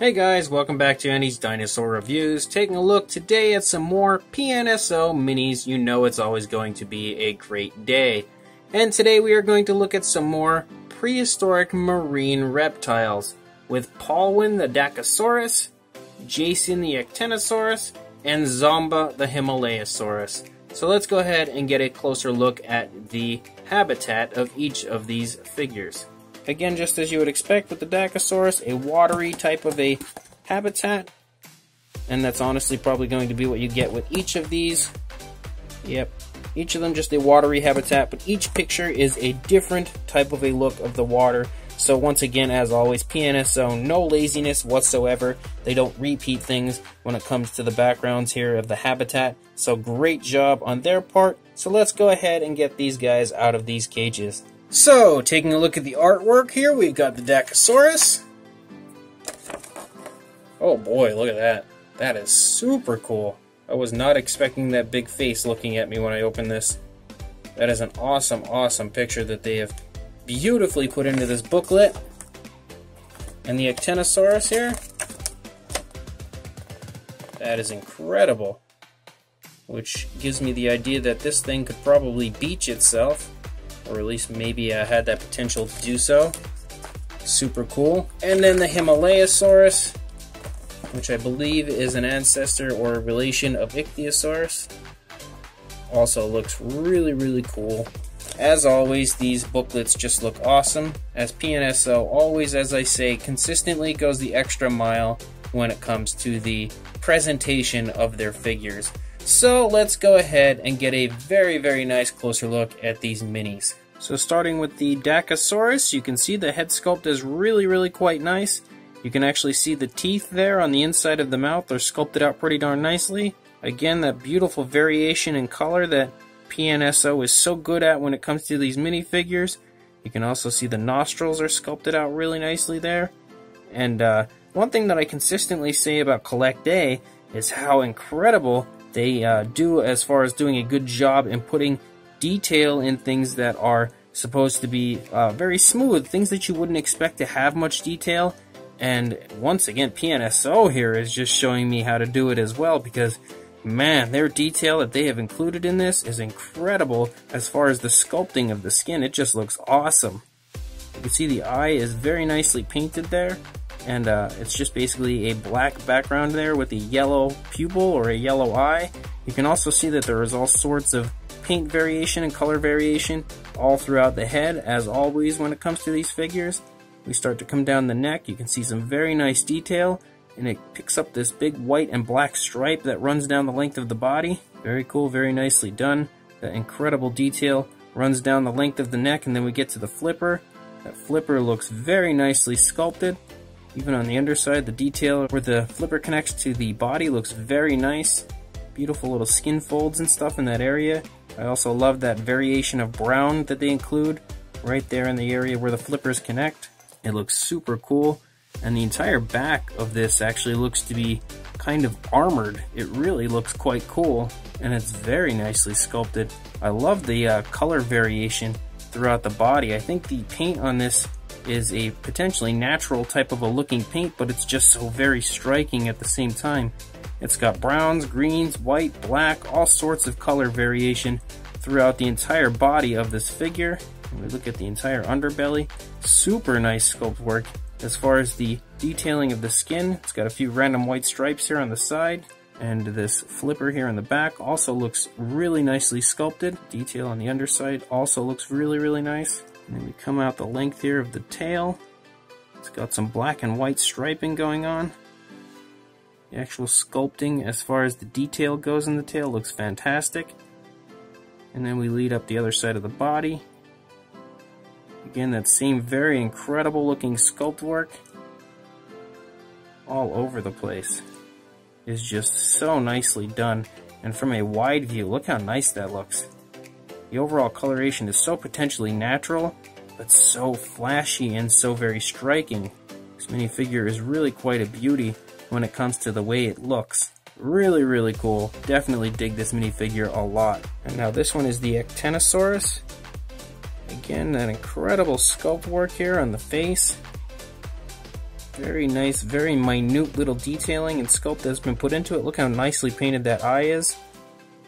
Hey guys, welcome back to Andy's Dinosaur Reviews. Taking a look today at some more PNSO minis. You know it's always going to be a great day. And today we are going to look at some more prehistoric marine reptiles with Paulwyn the Dacosaurus, Jason the Actinosaurus, and Zomba the Himalayasaurus. So let's go ahead and get a closer look at the habitat of each of these figures. Again, just as you would expect with the Dacosaurus, a watery type of a habitat. And that's honestly probably going to be what you get with each of these. Yep, each of them just a watery habitat, but each picture is a different type of a look of the water. So once again, as always, PNSO, no laziness whatsoever. They don't repeat things when it comes to the backgrounds here of the habitat. So great job on their part. So let's go ahead and get these guys out of these cages. So, taking a look at the artwork here, we've got the Dacosaurus. Oh boy, look at that. That is super cool. I was not expecting that big face looking at me when I opened this. That is an awesome, awesome picture that they have beautifully put into this booklet. And the Actinosaurus here. That is incredible. Which gives me the idea that this thing could probably beach itself. Or at least maybe had that potential to do so. Super cool. And then the Himalayasaurus, which I believe is an ancestor or a relation of Ichthyosaurus. Also looks really, really cool. As always, these booklets just look awesome. As PNSO always, as I say, consistently goes the extra mile when it comes to the presentation of their figures. So let's go ahead and get a very, very nice closer look at these minis. So starting with the Dacosaurus, you can see the head sculpt is really, really quite nice. You can actually see the teeth there on the inside of the mouth. They're sculpted out pretty darn nicely. Again, that beautiful variation in color that PNSO is so good at when it comes to these minifigures. You can also see the nostrils are sculpted out really nicely there. And one thing that I consistently say about Collect A is how incredible they do as far as doing a good job in putting detail in things that are supposed to be very smooth, things that you wouldn't expect to have much detail. And once again, PNSO here is just showing me how to do it as well, because man, their detail that they have included in this is incredible as far as the sculpting of the skin. It just looks awesome. You can see the eye is very nicely painted there. And it's just basically a black background there with a yellow pupil or a yellow eye. You can also see that there is all sorts of paint variation and color variation all throughout the head, as always when it comes to these figures. We start to come down the neck. You can see some very nice detail, and it picks up this big white and black stripe that runs down the length of the body. Very cool, very nicely done. That incredible detail runs down the length of the neck, and then we get to the flipper. That flipper looks very nicely sculpted. Even on the underside, the detail where the flipper connects to the body looks very nice. Beautiful little skin folds and stuff in that area. I also love that variation of brown that they include right there in the area where the flippers connect. It looks super cool. And the entire back of this actually looks to be kind of armored. It really looks quite cool, and it's very nicely sculpted. I love the color variation throughout the body. I think the paint on this is a potentially natural type of a looking paint, but it's just so very striking at the same time. It's got browns, greens, white, black, all sorts of color variation throughout the entire body of this figure. When we look at the entire underbelly, super nice sculpt work. As far as the detailing of the skin, it's got a few random white stripes here on the side, and this flipper here in the back also looks really nicely sculpted. Detail on the underside also looks really, really nice. And then we come out the length here of the tail. It's got some black and white striping going on. The actual sculpting as far as the detail goes in the tail looks fantastic. And then we lead up the other side of the body. Again, that same very incredible looking sculpt work all over the place is just so nicely done. And from a wide view, look how nice that looks. The overall coloration is so potentially natural, but so flashy and so very striking. This minifigure is really quite a beauty when it comes to the way it looks. Really, really cool. Definitely dig this minifigure a lot. And now this one is the Actinosaurus. Again, that incredible sculpt work here on the face. Very nice, very minute little detailing and sculpt that's been put into it. Look how nicely painted that eye is.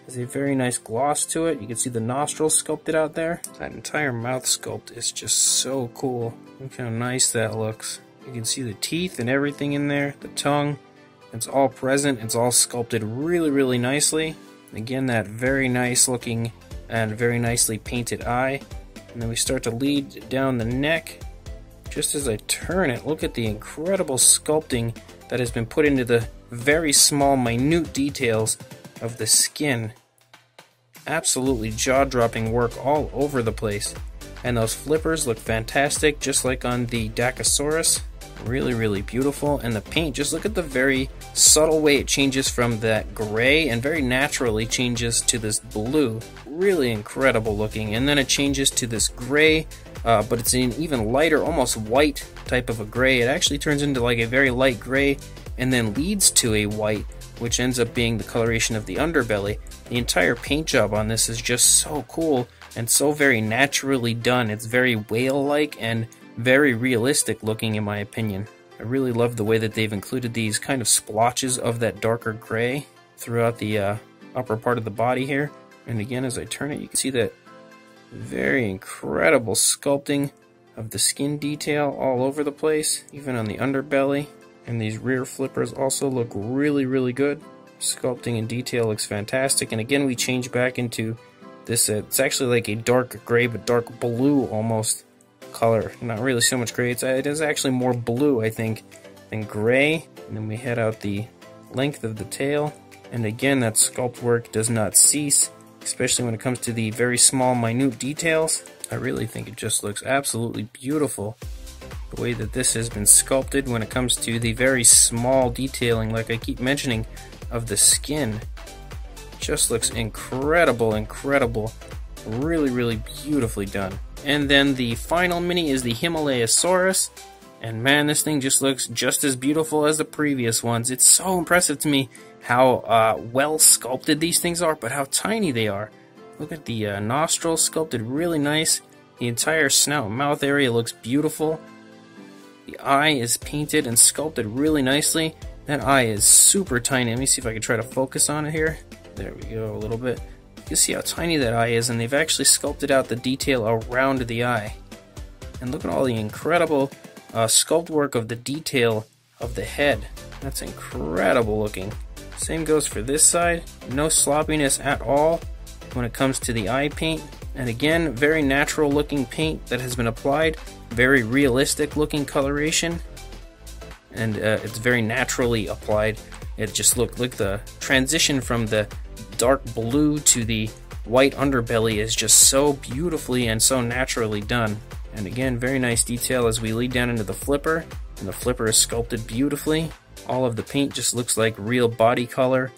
Has a very nice gloss to it. You can see the nostrils sculpted out there. That entire mouth sculpt is just so cool. Look how nice that looks. You can see the teeth and everything in there, the tongue. It's all present. It's all sculpted really, really nicely. Again, that very nice looking and very nicely painted eye. And then we start to lead down the neck. Just as I turn it, look at the incredible sculpting that has been put into the very small, minute details of the skin. Absolutely jaw-dropping work all over the place. And those flippers look fantastic, just like on the Dakosaurus. Really, really beautiful. And the paint, just look at the very subtle way it changes from that gray and very naturally changes to this blue. Really incredible looking. And then it changes to this gray, but it's an even lighter, almost white type of a gray. It actually turns into like a very light gray and then leads to a white, which ends up being the coloration of the underbelly. The entire paint job on this is just so cool and so very naturally done. It's very whale-like and very realistic looking in my opinion. I really love the way that they've included these kind of splotches of that darker gray throughout the upper part of the body here. And again, as I turn it, you can see that very incredible sculpting of the skin detail all over the place, even on the underbelly. And these rear flippers also look really, really good. Sculpting and detail looks fantastic. And again, we change back into this, it's actually like a dark gray, but dark blue almost color. Not really so much gray, it is actually more blue, I think, than gray. And then we head out the length of the tail. And again, that sculpt work does not cease, especially when it comes to the very small, minute details. I really think it just looks absolutely beautiful. The way that this has been sculpted when it comes to the very small detailing, like I keep mentioning, of the skin. Just looks incredible, incredible. Really, really beautifully done. And then the final mini is the Himalayasaurus. And man, this thing just looks just as beautiful as the previous ones. It's so impressive to me how well sculpted these things are, but how tiny they are. Look at the nostrils sculpted really nice. The entire snout and mouth area looks beautiful. The eye is painted and sculpted really nicely. That eye is super tiny. Let me see if I can try to focus on it here. There we go, a little bit. You can see how tiny that eye is, and they've actually sculpted out the detail around the eye. And look at all the incredible sculpt work of the detail of the head. That's incredible looking. Same goes for this side. No sloppiness at all when it comes to the eye paint. And again, very natural looking paint that has been applied. Very realistic looking coloration. And it's very naturally applied. It just look like the transition from the dark blue to the white underbelly is just so beautifully and so naturally done. And again, very nice detail as we lead down into the flipper. And the flipper is sculpted beautifully. All of the paint just looks like real body color,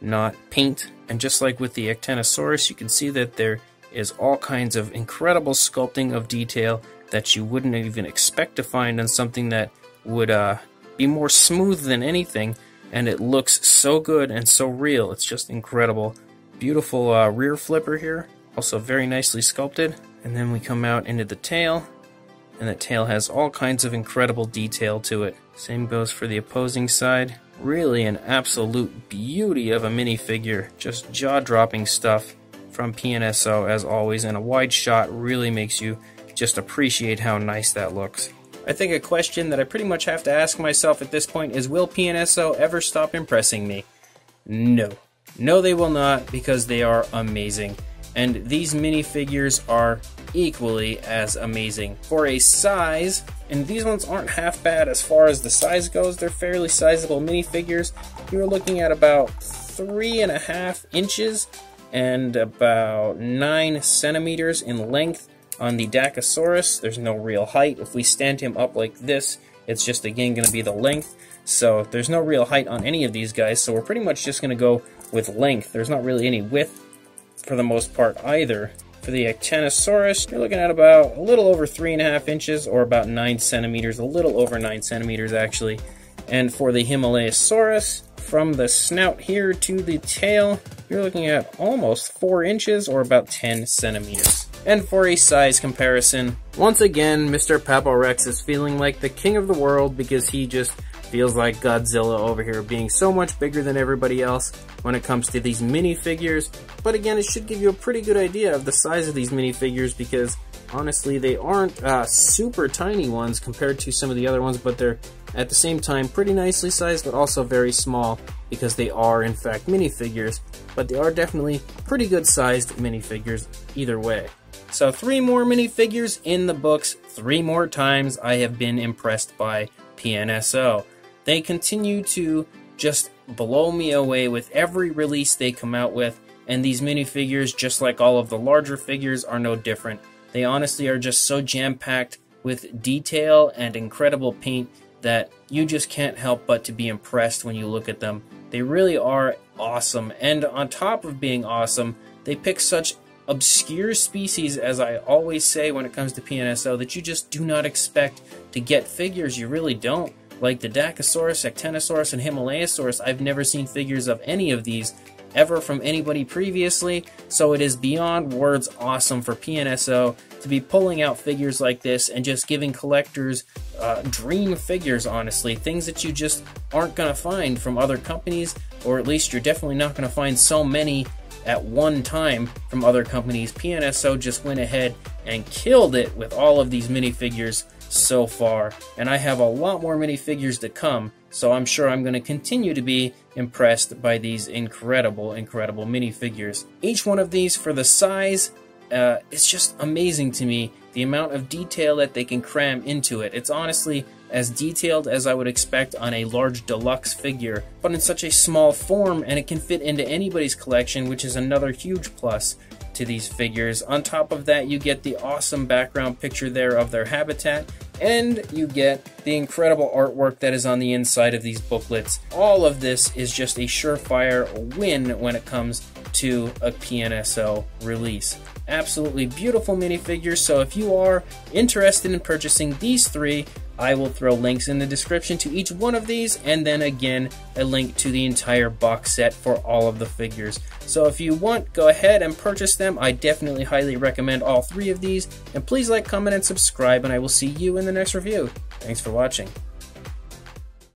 not paint. And just like with the Actinosaurus, you can see that there is all kinds of incredible sculpting of detail that you wouldn't even expect to find on something that would be more smooth than anything. And it looks so good and so real. It's just incredible. Beautiful rear flipper here. Also very nicely sculpted. And then we come out into the tail. And the tail has all kinds of incredible detail to it. Same goes for the opposing side. Really an absolute beauty of a minifigure. Just jaw-dropping stuff from PNSO as always. And a wide shot really makes you just appreciate how nice that looks. I think a question that I pretty much have to ask myself at this point is, will PNSO ever stop impressing me? No. No, they will not, because they are amazing. And these minifigures are equally as amazing. For a size, and these ones aren't half bad as far as the size goes, they're fairly sizable minifigures. You're looking at about 3.5 inches and about 9 centimeters in length. On the Dakosaurus, there's no real height. If we stand him up like this, it's just again going to be the length. So there's no real height on any of these guys, so we're pretty much just going to go with length. There's not really any width for the most part either. For the Actinosaurus, you're looking at about a little over 3.5 inches or about 9 centimeters, a little over 9 centimeters actually. And for the Himalayasaurus, from the snout here to the tail, you're looking at almost 4 inches or about 10 centimeters. And for a size comparison, once again, Mr. Paparex is feeling like the king of the world because he just feels like Godzilla over here, being so much bigger than everybody else when it comes to these minifigures. But again, it should give you a pretty good idea of the size of these minifigures because honestly, they aren't super tiny ones compared to some of the other ones, but they're at the same time pretty nicely sized, but also very small because they are in fact minifigures. But they are definitely pretty good sized minifigures either way. So 3 more minifigures in the books. 3 more times I have been impressed by PNSO. They continue to just blow me away with every release they come out with, and these minifigures, just like all of the larger figures, are no different. They honestly are just so jam-packed with detail and incredible paint that you just can't help but to be impressed when you look at them. They really are awesome, and on top of being awesome, they pick such obscure species, as I always say when it comes to PNSO, that you just do not expect to get figures. You really don't. Like the Dachosaurus, Actinosaurus, and Himalayasaurus, I've never seen figures of any of these ever from anybody previously, so it is beyond words awesome for PNSO to be pulling out figures like this and just giving collectors dream figures, honestly, things that you just aren't going to find from other companies, or at least you're definitely not going to find so many at one time from other companies. PNSO just went ahead and killed it with all of these minifigures so far, and I have a lot more minifigures to come, so I'm sure I'm going to continue to be impressed by these incredible minifigures. Each one of these, for the size, it's just amazing to me, the amount of detail that they can cram into it. It's honestly as detailed as I would expect on a large deluxe figure, but in such a small form, and it can fit into anybody's collection, which is another huge plus to these figures. On top of that, you get the awesome background picture there of their habitat, and you get the incredible artwork that is on the inside of these booklets. All of this is just a surefire win when it comes to a PNSO release. Absolutely beautiful minifigures, so if you are interested in purchasing these 3, I will throw links in the description to each one of these, and then again a link to the entire box set for all of the figures. So if you want, go ahead and purchase them. I definitely highly recommend all 3 of these, and please like, comment, and subscribe, and I will see you in the next review. Thanks for watching.